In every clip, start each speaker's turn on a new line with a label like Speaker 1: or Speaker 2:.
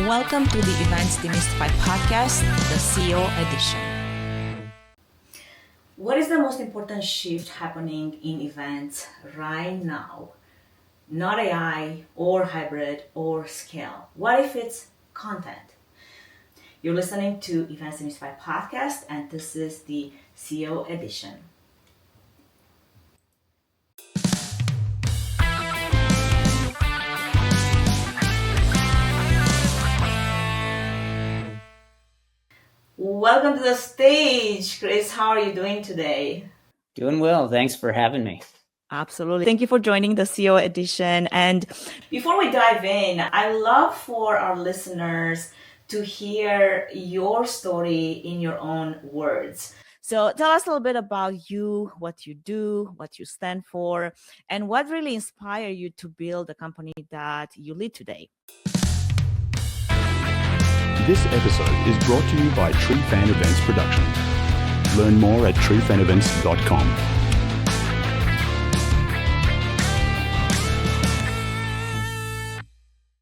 Speaker 1: Welcome to the EventsDemystified podcast, the CEO edition. What is the most important shift happening in events right now? Not AI or hybrid or scale. What if it's content? You're listening to EventsDemystified podcast, and this is the CEO edition. Welcome to the stage, Chris. How are you doing today?
Speaker 2: Doing well. Thanks for having me.
Speaker 1: Absolutely. Thank you for joining the CEO edition. And before we dive in, I love for our listeners to hear your story in your own words. So tell us a little bit about you, what you do, what you stand for, and what really inspired you to build the company that you lead today.
Speaker 3: This episode is brought to you by True Fan Events Production. Learn more at truefanevents.com.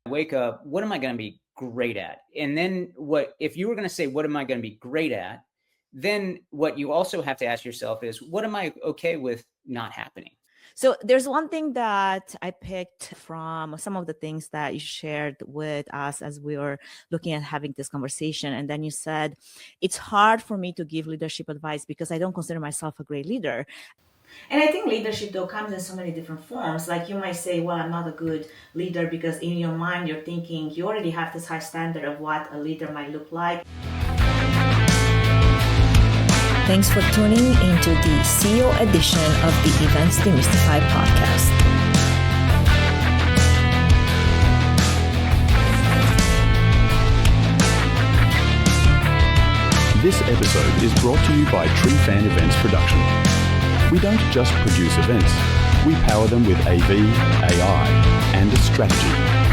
Speaker 2: Wake up, what am I going to be great at? And then if you were going to say, what am I going to be great at? Then what you also have to ask yourself is, what am I okay with not happening?
Speaker 1: So there's one thing that I picked from some of the things that you shared with us as we were looking at having this conversation. And then you said, it's hard for me to give leadership advice because I don't consider myself a great leader. And I think leadership, though, comes in so many different forms. Like you might say, well, I'm not a good leader because in your mind, you're thinking you already have this high standard of what a leader might look like. Thanks for tuning into the CEO edition of the EventsDemystified podcast.
Speaker 3: This episode is brought to you by True Fan Events Production. We don't just produce events, we power them with AV, AI, and a strategy.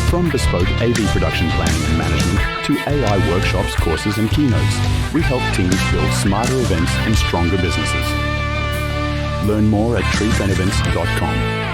Speaker 3: From bespoke AV production planning and management to AI workshops, courses, and keynotes, we help teams build smarter events and stronger businesses. Learn more at truefanevents.com.